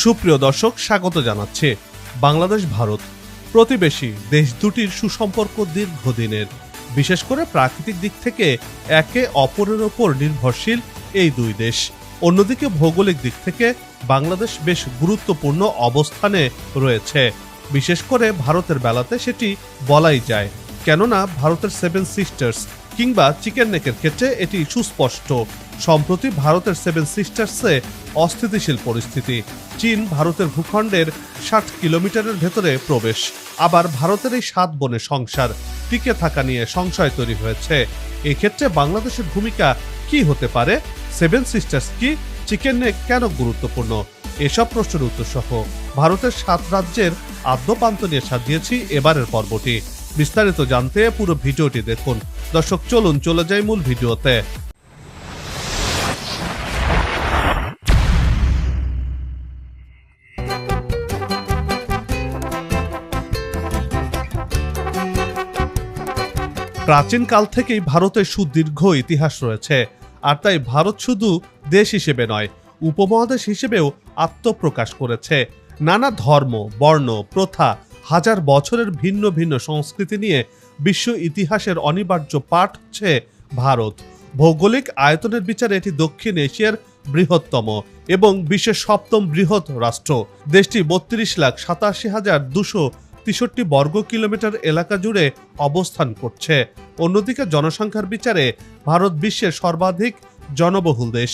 সুপ্রিয় দর্শক, স্বাগত জানাচ্ছে বাংলাদেশ ভারত প্রতিবেশী দেশ দুটির সুসম্পর্ক দীর্ঘদিনের। বিশেষ করে প্রাকৃতিক দিক থেকে একে অপরের ওপর নির্ভরশীল এই দুই দেশ। অন্যদিকে ভৌগোলিক দিক থেকে বাংলাদেশ বেশ গুরুত্বপূর্ণ অবস্থানে রয়েছে। বিশেষ করে ভারতের বেলাতে সেটি বলাই যায়, কেননা ভারতের সেভেন সিস্টার্স কিংবা চিকেন নেকের ক্ষেত্রে এটি সুস্পষ্ট। সম্প্রতি ভারতের সেভেন সিস্টার্সে অস্থিতিশীল পরিস্থিতি। চীন ভারতের ভূখণ্ডের ৬০ কিলোমিটারের ভেতরে প্রবেশ। আবার ভারতের এই ৭ বনে সংসার টিকে থাকা নিয়ে সংশয় তৈরি হয়েছে। এক্ষেত্রে বাংলাদেশের ভূমিকা কি হতে পারে? সেভেন সিস্টার্স কি, চিকেন নেক কেন গুরুত্বপূর্ণ? এসব প্রশ্নের উত্তর সহ ভারতের ৭ রাজ্যের আদ্যপান্ত নিয়ে সাজিয়েছি এবারের পর্বটি। বিস্তারিত জানতে পুরো ভিডিওটি দেখুন। দর্শক চলুন চলে যাই মূল ভিডিওতে। প্রাচীনকাল থেকেই ভারতের সুদীর্ঘ ইতিহাস রয়েছে। আর তাই ভারত শুধু দেশ হিসেবে নয়, উপমহাদেশ হিসেবেও আত্মপ্রকাশ করেছে। নানা ধর্ম, বর্ণ, প্রথা, হাজার বছরের ভিন্ন ভিন্ন সংস্কৃতি নিয়ে বিশ্ব ইতিহাসের অনিবার্য পাঠ হচ্ছে ভারত। ভৌগোলিক আয়তনের বিচারে এটি দক্ষিণ এশিয়ার বৃহত্তম এবং বিশ্বের ৭ম বৃহৎ রাষ্ট্র। দেশটি ৩২,৮৭,২৬৩ বর্গ কিলোমিটার এলাকা জুড়ে অবস্থান করছে। অন্যদিকে জনসংখ্যার বিচারে ভারত বিশ্বের সর্বাধিক জনবহুল দেশ।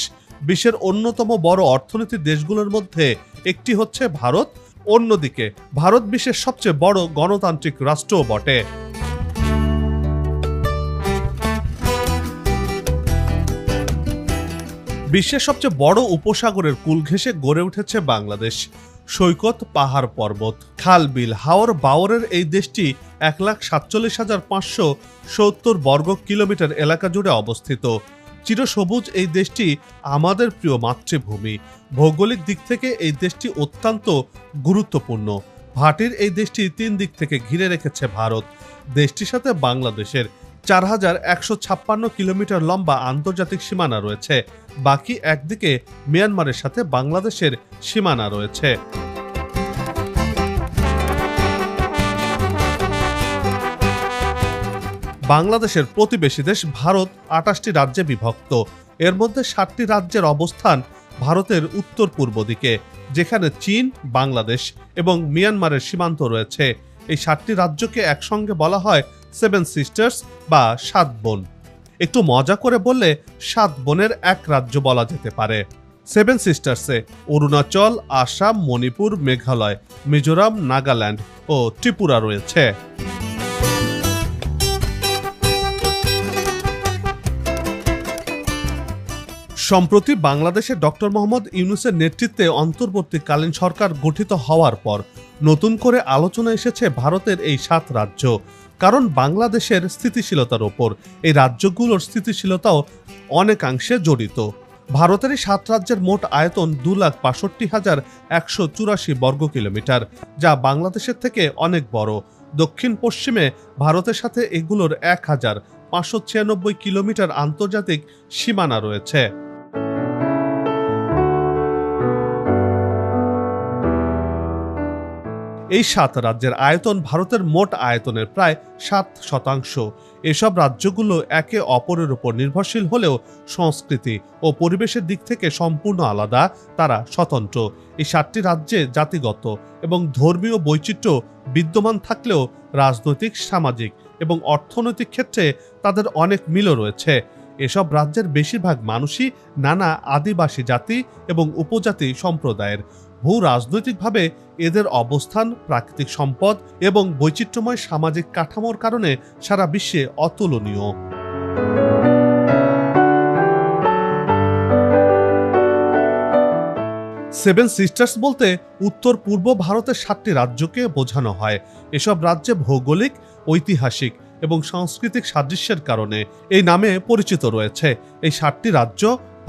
বিশ্বের অন্যতম বড় অর্থনীতির দেশগুলোর মধ্যে একটি হচ্ছে ভারত। অন্যদিকে ভারত বিশ্বের সবচেয়ে বড় গণতান্ত্রিক রাষ্ট্রও বটে। বিশ্বের সবচেয়ে বড় উপসাগরের কূল ঘেঁষে গড়ে উঠেছে বাংলাদেশ। সৈকত, পাহাড়, পর্বত, খাল, বিল, হাওর বাওরের এই দেশটি ১,৪৭,৫৭০ বর্গ কিলোমিটার এলাকা জুড়ে অবস্থিত। চিরসবুজ এই দেশটি আমাদের প্রিয় মাতৃভূমি। ভৌগোলিক দিক থেকে এই দেশটি অত্যন্ত গুরুত্বপূর্ণ। ভাটির এই দেশটি ৩ দিক থেকে ঘিরে রেখেছে ভারত। দেশটির সাথে বাংলাদেশের ৪,১৫৬ কিলোমিটার লম্বা আন্তর্জাতিক সীমানা রয়েছে। বাকি একদিকে মিয়ানমারের সাথে বাংলাদেশের সীমানা রয়েছে। বাংলাদেশের প্রতিবেশী দেশ ভারত ২৮টি রাজ্যে বিভক্ত। এর মধ্যে ৭টি রাজ্যের অবস্থান ভারতের উত্তর পূর্ব দিকে, যেখানে চীন, বাংলাদেশ এবং মিয়ানমারের সীমান্ত রয়েছে। এই ৭টি রাজ্যকে একসঙ্গে বলা হয় সেভেন সিস্টার্স বা ৭ বোন। একটু মজা করে বললে ৭ বোনের এক রাজ্য বলা যেতে পারে। সেভেন সিস্টার্সে অরুণাচল, আসাম, মণিপুর, মেঘালয়, মিজোরাম, নাগাল্যান্ড ও ত্রিপুরা রয়েছে। সম্প্রতি বাংলাদেশে ডক্টর মোহাম্মদ ইউনূসের নেতৃত্বে অন্তর্বর্তীকালীন সরকার গঠিত হওয়ার পর নতুন করে আলোচনা এসেছে ভারতের এই ৭ রাজ্য। কারণ বাংলাদেশের স্থিতিশীলতার ওপর এই রাজ্যগুলোর স্থিতিশীলতাও অনেকাংশে জড়িত। ভারতের এই ৭ রাজ্যের মোট আয়তন ২,৬২,১৮৪ বর্গ কিলোমিটার, যা বাংলাদেশের থেকে অনেক বড়। দক্ষিণ পশ্চিমে ভারতের সাথে এগুলোর ১,৫৯৬ কিলোমিটার আন্তর্জাতিক সীমানা রয়েছে। এই ৭ রাজ্যের আয়তন ভারতের মোট আয়তনের প্রায় ৭%। এসব রাজ্যগুলো একে অপরের উপর নির্ভরশীল হলেও সংস্কৃতি ও পরিবেশের দিক থেকে সম্পূর্ণ আলাদা। তারা স্বতন্ত্র। এই ৭টি রাজ্যে জাতিগত এবং ধর্মীয় বৈচিত্র্য বিদ্যমান থাকলেও রাজনৈতিক, সামাজিক এবং অর্থনৈতিক ক্ষেত্রে তাদের অনেক মিলও রয়েছে। এসব রাজ্যের বেশিরভাগ মানুষই নানা আদিবাসী জাতি এবং উপজাতি সম্প্রদায়ের। ভূ রাজনৈতিকভাবে এদের অবস্থান, প্রাকৃতিক সম্পদ এবং বৈচিত্র্যময় সামাজিক কাঠামোর কারণে সারা বিশ্বে অতুলনীয়। সেভেন সিস্টার্স বলতে উত্তর পূর্ব ভারতের ৭টি রাজ্যকে বোঝানো হয়। এসব রাজ্যে ভৌগোলিক, ঐতিহাসিক এবং সাংস্কৃতিক সাদৃশ্যের কারণে এই নামে পরিচিত রয়েছে। এই ৭টি রাজ্য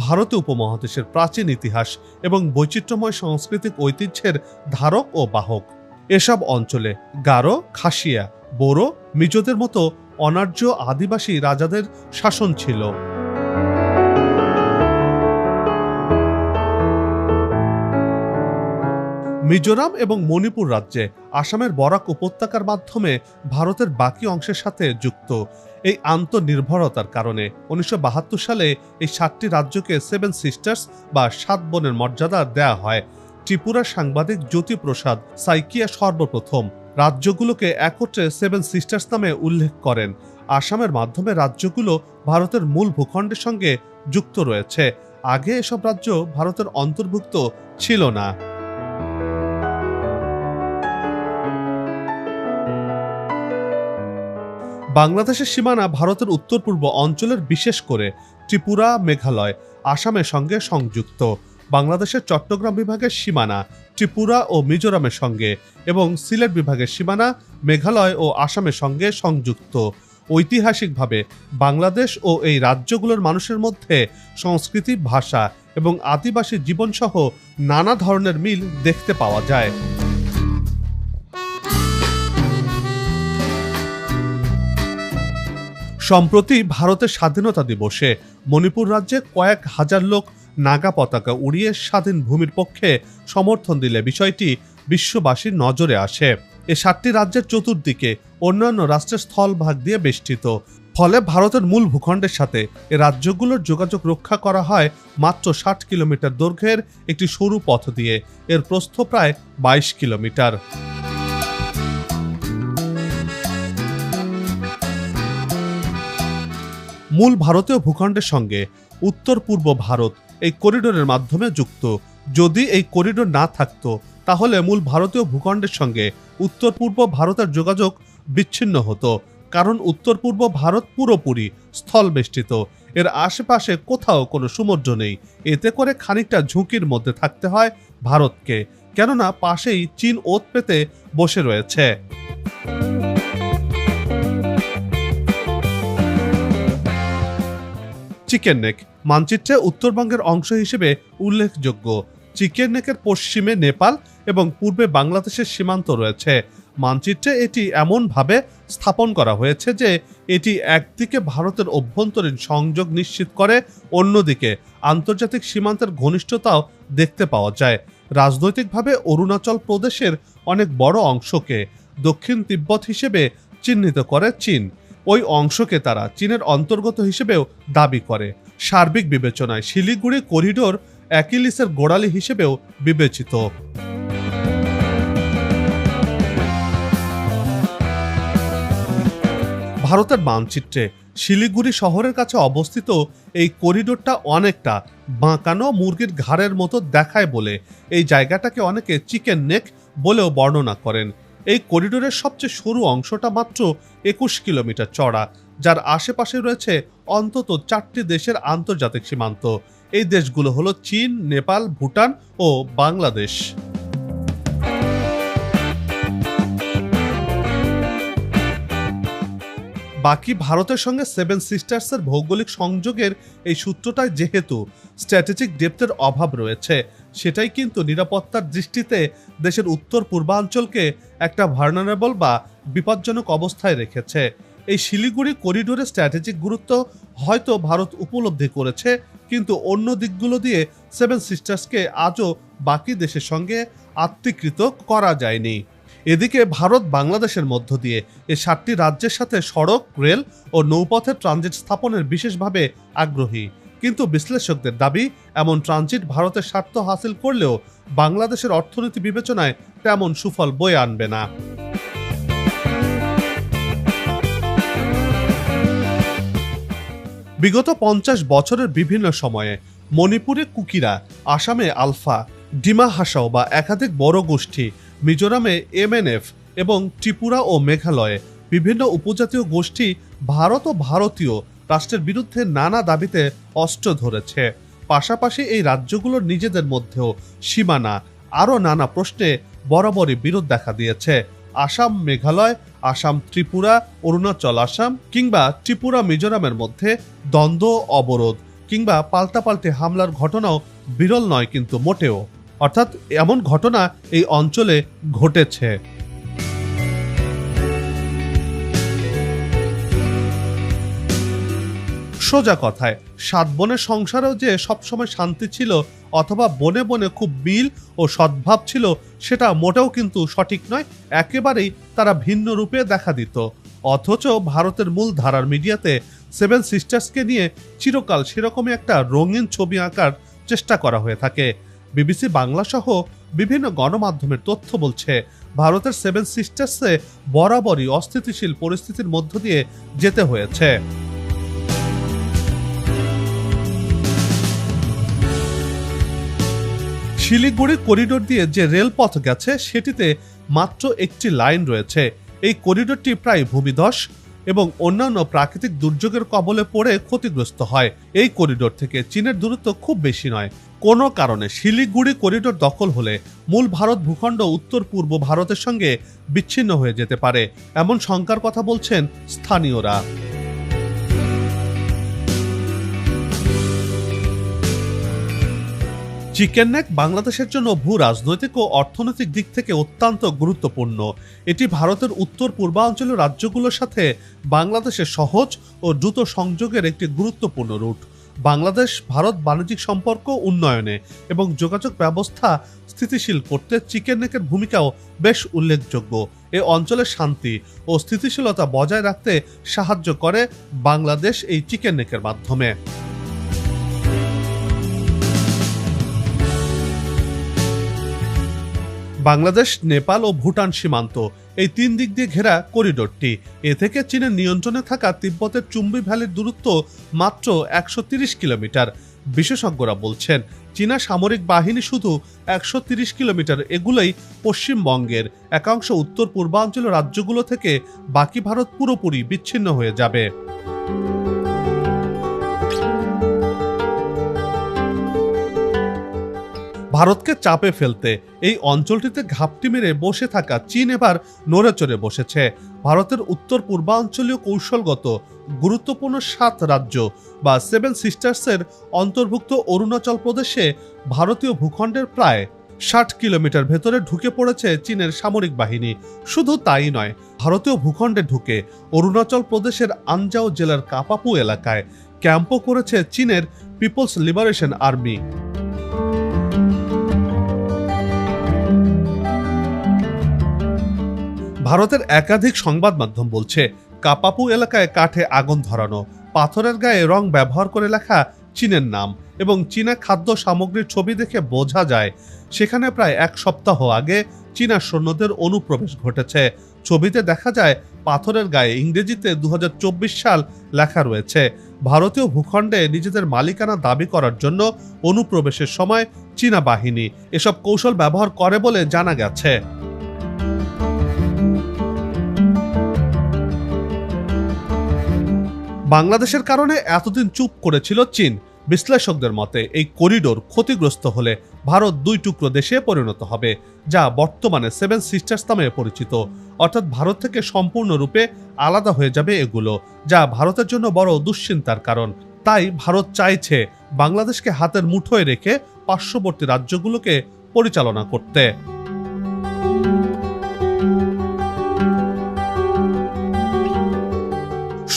ভারতীয় উপমহাদেশের প্রাচীন ইতিহাস এবং বৈচিত্র্যময় সাংস্কৃতিক ঐতিহ্যের ধারক ও বাহক। এসব অঞ্চলে গারো, খাসিয়া, বোরো, মিজোদের মতো অনার্য আদিবাসী রাজাদের শাসন ছিল। মিজোরাম এবং মণিপুর রাজ্যে আসামের বরাক উপত্যকার মাধ্যমে ভারতের বাকি অংশের সাথে যুক্ত। এই আন্তঃনির্ভরতার কারণে 1972 সালে এই 7টি রাজ্যকে 7 সিস্টার্স বা 7 বোনের মর্যাদা দেয়া হয়। ত্রিপুরার সাংবাদিক জ্যোতিপ্রসাদ সাইকিয়া সর্বপ্রথম রাজ্যগুলোকে একত্রে 7 সিস্টার্স নামে উল্লেখ করেন। আসামের মাধ্যমে রাজ্যগুলো ভারতের মূল ভূখণ্ডের সঙ্গে যুক্ত রয়েছে। আগে এসব রাজ্য ভারতের অন্তর্ভুক্ত ছিল না। বাংলাদেশের সীমানা ভারতের উত্তর পূর্ব অঞ্চলের বিশেষ করে ত্রিপুরা, মেঘালয়, আসামের সঙ্গে সংযুক্ত। বাংলাদেশের চট্টগ্রাম বিভাগের সীমানা ত্রিপুরা ও মিজোরামের সঙ্গে এবং সিলেট বিভাগের সীমানা মেঘালয় ও আসামের সঙ্গে সংযুক্ত। ঐতিহাসিকভাবে বাংলাদেশ ও এই রাজ্যগুলোর মানুষের মধ্যে সংস্কৃতি, ভাষা এবং আদিবাসী জীবনসহ নানা ধরনের মিল দেখতে পাওয়া যায়। সম্প্রতি ভারতের স্বাধীনতা দিবসে মণিপুর রাজ্যে কয়েক হাজার লোক নাগা পতাকা উড়িয়ে স্বাধীন ভূমির পক্ষে সমর্থন দিলে বিষয়টি বিশ্ববাসীর নজরে আসে। এ 7টি রাজ্যের চতুর্দিকে অন্যান্য রাষ্ট্রের স্থলভাগ দিয়ে বেষ্টিত, ফলে ভারতের মূল ভূখণ্ডের সাথে এ রাজ্যগুলোর যোগাযোগ রক্ষা করা হয় মাত্র 60 কিলোমিটার দৈর্ঘ্যের একটি সরু পথ দিয়ে। এর প্রস্থ প্রায় 22 কিলোমিটার। মূল ভারতীয় ভূখণ্ডের সঙ্গে উত্তর পূর্ব ভারত এই করিডোরের মাধ্যমে যুক্ত। যদি এই করিডোর না থাকতো তাহলে মূল ভারতীয় ভূখণ্ডের সঙ্গে উত্তর পূর্ব ভারতের যোগাযোগ বিচ্ছিন্ন হতো, কারণ উত্তর পূর্ব ভারত পুরোপুরি স্থলবেষ্টিত। এর আশেপাশে কোথাও কোনো সমুদ্র নেই। এতে করে খানিকটা ঝুঁকির মধ্যে থাকতে হয় ভারতকে, কেননা পাশেই চীন ওত পেতে বসে রয়েছে। চিকেন নেক মানচিত্রে উত্তরবঙ্গের অংশ হিসেবে উল্লেখযোগ্য। চিকেন নেকের পশ্চিমে নেপাল এবং পূর্বে বাংলাদেশের সীমান্ত রয়েছে। মানচিত্রে এটি এমনভাবে স্থাপন করা হয়েছে যে এটি একদিকে ভারতের অভ্যন্তরীণ সংযোগ নিশ্চিত করে, অন্যদিকে আন্তর্জাতিক সীমান্তের ঘনিষ্ঠতাও দেখতে পাওয়া যায়। রাজনৈতিকভাবে অরুণাচল প্রদেশের অনেক বড় অংশকে দক্ষিণ তিব্বত হিসেবে চিহ্নিত করে চীন। ওই অংশকে তারা চীনের অন্তর্গত হিসেবেও দাবি করে। সার্বিক বিবেচনায় শিলিগুড়ি করিডোর অ্যাকিলিসের গোড়ালি হিসেবেও বিবেচিত। ভারতের মানচিত্রে শিলিগুড়ি শহরের কাছে অবস্থিত এই করিডোরটা অনেকটা বাঁকানো মুরগির ঘাড়ের মতো দেখায় বলে এই জায়গাটাকে অনেকে চিকেন নেক বলেও বর্ণনা করেন। এই করিডোরের সবচেয়ে সরু অংশটা মাত্র 21 কিলোমিটার চড়া, যার আশেপাশে রয়েছে অন্তত 4টি দেশের আন্তর্জাতিক সীমান্ত। এই দেশগুলো হলো চীন, নেপাল, ভুটান ও বাংলাদেশ। বাকি ভারতের সঙ্গে 7 সিস্টার্সের ভৌগোলিক সংযোগের এই সূত্রটায় যেহেতু স্ট্র্যাটেজিক ডেপথের অভাব রয়েছে, সেটাই কিন্তু নিরাপত্তার দৃষ্টিতে দেশের উত্তর পূর্বাঞ্চলকে একটা ভার্নারেবল বা বিপজ্জনক অবস্থায় রেখেছে। এই শিলিগুড়ি করিডোরের স্ট্র্যাটেজিক গুরুত্ব হয়তো ভারত উপলব্ধি করেছে, কিন্তু অন্য দিকগুলো দিয়ে 7 সিস্টার্সকে আজও বাকি দেশের সঙ্গে আত্মীকৃত করা যায়নি। এদিকে ভারত বাংলাদেশের মধ্য দিয়ে এই 7টি রাজ্যের সাথে সড়ক, রেল ও নৌপথের ট্রানজিট স্থাপনের বিশেষভাবে আগ্রহী, কিন্তু বিশ্লেষকদের দাবি এমন ট্রানজিট ভারতের স্বার্থ হাসিল করলেও বাংলাদেশের অর্থনীতি বিবেচনায় তেমন সুফল বয়ে আনবে না। বিগত 50 বছরের বিভিন্ন সময়ে মণিপুরে কুকিরা, আসামে আলফা, ডিমা হাসাও বা একাধিক বড় গোষ্ঠী, মিজোরামে MNF এবং ত্রিপুরা ও মেঘালয়ে বিভিন্ন উপজাতীয় গোষ্ঠী ভারত ও ভারতীয় রাষ্ট্রের বিরুদ্ধে নানা দাবিতে অস্ত্র ধরেছে। পাশাপাশি এই রাজ্যগুলোর নিজেদের মধ্যেও সীমানা আরও নানা প্রশ্নে বরাবরই বিরোধ দেখা দিয়েছে। আসাম মেঘালয়, আসাম ত্রিপুরা, অরুণাচল আসাম কিংবা ত্রিপুরা মিজোরামের মধ্যে দ্বন্দ্ব, অবরোধ কিংবা পাল্টাপাল্টি হামলার ঘটনাও বিরল নয় কিন্তু মোটেও। অর্থাৎ এমন ঘটনা এই অঞ্চলে ঘটেছে। সোজা কথায় 7 বোনের সংসারেও যে সবসময় শান্তি ছিল অথবা বনে বনে খুব মিল ও সদ্ভাব ছিল সেটা মোটেও কিন্তু সঠিক নয়। একেবারেই তারা ভিন্ন রূপে দেখা দিত। অথচ ভারতের মূল ধারার মিডিয়াতে 7 সিস্টার্সকে নিয়ে চিরকাল সেরকমই একটা রঙিন ছবি আঁকার চেষ্টা করা হয়ে থাকে। বিবিসি বাংলা সহ বিভিন্ন গণমাধ্যমের তথ্য বলছে ভারতের 7 সিস্টার্সে বরাবরই অস্থিতিশীল পরিস্থিতির মধ্য দিয়ে যেতে হয়েছে। শিলিগুড়ি করিডোর দিয়ে যে রেলপথ গেছে সেটিতে মাত্র একটি লাইন রয়েছে। এই করিডোরটি প্রায় ভূমিধস এবং অন্যান্য প্রাকৃতিক দুর্যোগের কবলে পড়ে ক্ষতিগ্রস্ত হয়। এই করিডোর থেকে চীনের দূরত্ব খুব বেশি নয়। কোনো কারণে শিলিগুড়ি করিডোর দখল হলে মূল ভারত ভূখণ্ড উত্তর পূর্ব ভারতের সঙ্গে বিচ্ছিন্ন হয়ে যেতে পারে, এমন শঙ্কার কথা বলছেন স্থানীয়রা। চিকেন নেক বাংলাদেশের জন্য ভূ রাজনৈতিক ও অর্থনৈতিক দিক থেকে অত্যন্ত গুরুত্বপূর্ণ। এটি ভারতের উত্তর পূর্বাঞ্চলীয় রাজ্যগুলোর সাথে বাংলাদেশের সহজ ও দ্রুত সংযোগের একটি গুরুত্বপূর্ণ রুট। বাংলাদেশ ভারত বাণিজ্যিক সম্পর্ক উন্নয়নে এবং যোগাযোগ ব্যবস্থা স্থিতিশীল করতে চিকেন নেকের ভূমিকাও বেশ উল্লেখযোগ্য। এ অঞ্চলের শান্তি ও স্থিতিশীলতা বজায় রাখতে সাহায্য করে বাংলাদেশ এই চিকেন নেকের মাধ্যমে। বাংলাদেশ, নেপাল ও ভুটান সীমান্ত এই 3 দিক দিয়ে ঘেরা করিডোরটি। এ থেকে চীনের নিয়ন্ত্রণে থাকা তিব্বতের চুম্বি ভ্যালির দূরত্ব মাত্র 130 কিলোমিটার। বিশেষজ্ঞরা বলছেন চীনা সামরিক বাহিনী শুধু 130 কিলোমিটার এগুলোই পশ্চিমবঙ্গের একাংশ উত্তর পূর্বাঞ্চলীয় রাজ্যগুলো থেকে বাকি ভারত পুরোপুরি বিচ্ছিন্ন হয়ে যাবে। ভারতকে চাপে ফেলতে এই অঞ্চলটিতে ঘাপটি মেরে বসে থাকা চীন এবার নড়েচড়ে বসেছে। ভারতের উত্তর পূর্বাঞ্চলীয় কৌশলগত গুরুত্বপূর্ণ 7 রাজ্য বা 7 সিস্টার্সের অন্তর্ভুক্ত অরুণাচল প্রদেশে ভারতীয় ভূখণ্ডের প্রায় 60 কিলোমিটার ভেতরে ঢুকে পড়েছে চীনের সামরিক বাহিনী। শুধু তাই নয়, ভারতীয় ভূখণ্ডে ঢুকে অরুণাচল প্রদেশের আনজাও জেলার কাপাপু এলাকায় ক্যাম্পও করেছে চীনের পিপলস লিবারেশন আর্মি। ভারতের একাধিক সংবাদ মাধ্যম বলছে কাপাপু এলাকায় কাঠে আগুন ধরানো, পাথরের গায়ে রং ব্যবহার করে লেখা চীনের নাম এবং চীনা খাদ্য সামগ্রীর ছবি দেখে বোঝা যায় সেখানে প্রায় 1 সপ্তাহ আগে চীনা সৈন্যদের অনুপ্রবেশ ঘটেছে। ছবিতে দেখা যায় পাথরের গায়ে ইংরেজিতে 2024 সাল লেখা রয়েছে। ভারতীয় ভূখণ্ডে নিজেদের মালিকানা দাবি করার জন্য অনুপ্রবেশের সময় চীনা বাহিনী এসব কৌশল ব্যবহার করে বলে জানা গেছে। বাংলাদেশের কারণে এতদিন চুপ করেছিল চীন। বিশ্লেষকদের মতে এই করিডোর ক্ষতিগ্রস্ত হলে ভারত 2 টুকরো দেশে পরিণত হবে, যা বর্তমানে 7 সিস্টার্স নামে পরিচিত। অর্থাৎ ভারত থেকে সম্পূর্ণরূপে আলাদা হয়ে যাবে এগুলো, যা ভারতের জন্য বড় দুশ্চিন্তার কারণ। তাই ভারত চাইছে বাংলাদেশকে হাতের মুঠোয় রেখে পার্শ্ববর্তী রাজ্যগুলোকে পরিচালনা করতে।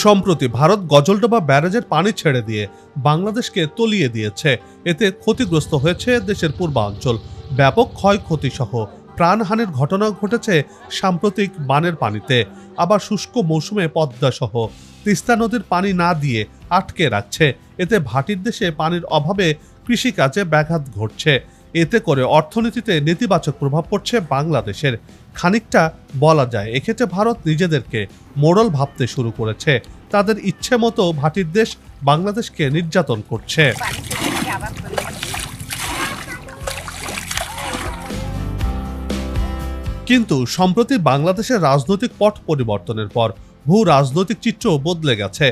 সম্প্রতি ভারত গজলডোবা ব্যারেজের পানি ছেড়ে দিয়ে বাংলাদেশকে তলিয়ে দিয়েছে। এতে ক্ষতিগ্রস্ত হয়েছে দেশের পূর্বাঞ্চল। ব্যাপক ক্ষয়ক্ষতি সহ প্রাণহানির ঘটনাও ঘটেছে সাম্প্রতিক বানের পানিতে। আবার শুষ্ক মৌসুমে পদ্মা সহ তিস্তা নদীর পানি না দিয়ে আটকে রাখছে। এতে ভাটির দেশে পানির অভাবে কৃষিকাজে ব্যাঘাত ঘটছে। এতে করে অর্থনীতিতে নেতিবাচক প্রভাব পড়ছে বাংলাদেশের। খানিকটা বলা যায় এক্ষেত্রে ভারত নিজেদেরকে মোড়ল ভাবতে শুরু করেছে। তাদের ইচ্ছে মতো ভাটির দেশ বাংলাদেশকে নির্যাতন করছে। কিন্তু সম্প্রতি বাংলাদেশের রাজনৈতিক পট পরিবর্তনের পর ভূ রাজনৈতিক চিত্র বদলে গেছে।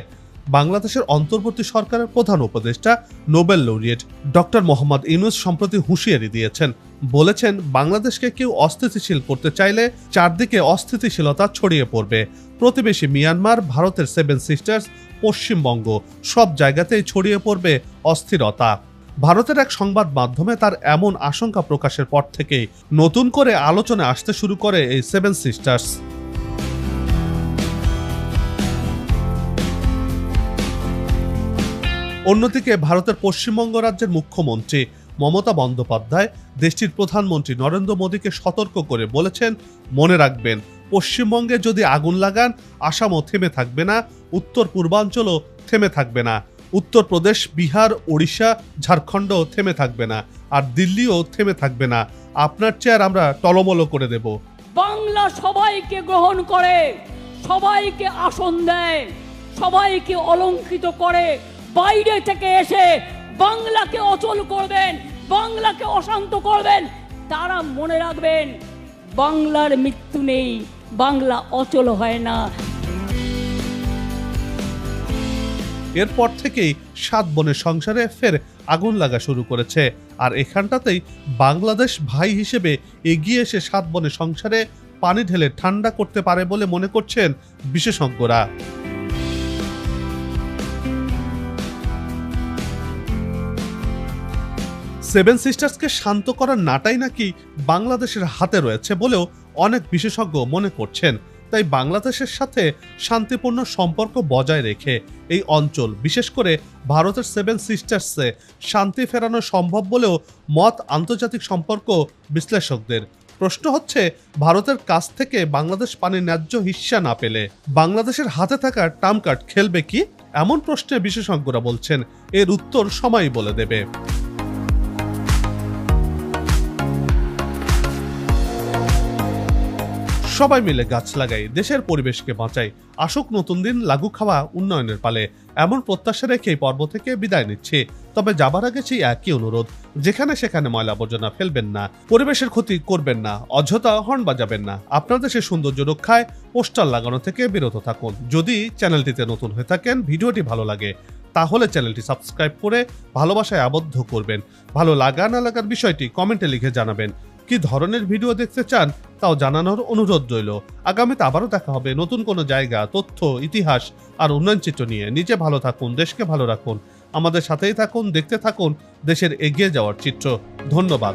বাংলাদেশের অন্তর্বর্তী সরকারের প্রধান উপদেষ্টা Nobel laureate doctor Mohammad Yunus সম্প্রতি হুঁশিয়ারি দিয়েছেন। বলেছেন বাংলাদেশকে কেউ অস্থিতিশীল করতে চাইলে চারদিকে অস্থিতিশীলতা ছড়িয়ে পড়বে। প্রতিবেশী মিয়ানমার, ভারতের 7 সিস্টার্স, পশ্চিমবঙ্গ সব জায়গাতেই ছড়িয়ে পড়বে অস্থিরতা। ভারতের এক সংবাদ মাধ্যমে তার এমন আশঙ্কা প্রকাশের পর থেকেই নতুন করে আলোচনায় আসতে শুরু করে এই 7 সিস্টার্স। অন্যদিকে ভারতের পশ্চিমবঙ্গ রাজ্যের মুখ্যমন্ত্রী মমতা বন্দ্যোপাধ্যায় দেশটির প্রধানমন্ত্রী নরেন্দ্র মোদীকে সতর্ক করে বলেছেন, মনে রাখবেন পশ্চিমবঙ্গে যদি আগুন লাগান আসামও থেমে থাকবে না, উত্তর পূর্বাঞ্চলও থেমে থাকবে না, উত্তরপ্রদেশ, বিহার, ওড়িশা, ঝাড়খণ্ডও থেমে থাকবে না, আর দিল্লিও থেমে থাকবে না। আপনার চেয়ার আমরা টলমলো করে দেব। বাংলা সবাইকে গ্রহণ করে, সবাইকে আসন দেয়, সবাইকে অলঙ্কৃত করে। বাইরে থেকে এসে বাংলাকে অচল করবেন, বাংলাকে অশান্ত করবেন, তারা মনে রাখবেন বাংলার মৃত্যু নেই, বাংলা অচল হয় না। এরপর থেকেই 7 বোনের সংসারে ফের আগুন লাগা শুরু করেছে। আর এখানটাতেই বাংলাদেশ ভাই হিসেবে এগিয়ে এসে 7 বোনের সংসারে পানি ঢেলে ঠান্ডা করতে পারে বলে মনে করছেন বিশেষজ্ঞরা। সেভেন সিস্টার্সকে শান্ত করার নাটাই নাকি বাংলাদেশের হাতে রয়েছে বলেও অনেক বিশেষজ্ঞ মনে করছেন। তাই বাংলাদেশের সাথে শান্তিপূর্ণ সম্পর্ক বজায় রেখে এই অঞ্চল, বিশেষ করে ভারতের সেভেন সিস্টার্সে শান্তি ফেরানো সম্ভব বলেও মত আন্তর্জাতিক সম্পর্ক বিশ্লেষকদের। প্রশ্ন হচ্ছে, ভারতের কাছ থেকে বাংলাদেশ পানির ন্যায্য হিস্সা না পেলে বাংলাদেশের হাতে থাকা ট্রাম্প কার্ড খেলবে কি? এমন প্রশ্নে বিশেষজ্ঞরা বলছেন এর উত্তর সময়ই বলে দেবে। সবাই মিলে গাছ লাগাই, দেশের পরিবেশকে বাঁচাই, আসুক নতুন দিন, লাগু খাওয়া উন্নয়নের পালে, এমন প্রত্যাশা রেখে এই পর্ব থেকে বিদায় নিচ্ছি। তবে যাবার আগে সেই একই অনুরোধ, যেখানে সেখানে ময়লা আবর্জনা ফেলবেন না, পরিবেশের ক্ষতি করবেন না, অযথা হর্ন বাজাবেন না, আপনার দেশের সৌন্দর্য রক্ষায় পোস্টার লাগানো থেকে বিরত থাকুন। যদি চ্যানেলটিতে নতুন হয়ে থাকেন, ভিডিওটি ভালো লাগে, তাহলে চ্যানেলটি সাবস্ক্রাইব করে ভালোবাসায় আবদ্ধ করবেন। ভালো লাগা না লাগার বিষয়টি কমেন্টে লিখে জানাবেন। কি ধরনের ভিডিও দেখতে চান তাও জানানোর অনুরোধ রইল। আগামীতে আবারও দেখা হবে নতুন কোনো জায়গা, তথ্য, ইতিহাস আর উন্নয়ন চিত্র নিয়ে। নিজে ভালো থাকুন, দেশকে ভালো রাখুন, আমাদের সাথেই থাকুন, দেখতে থাকুন দেশের এগিয়ে যাওয়ার চিত্র। ধন্যবাদ।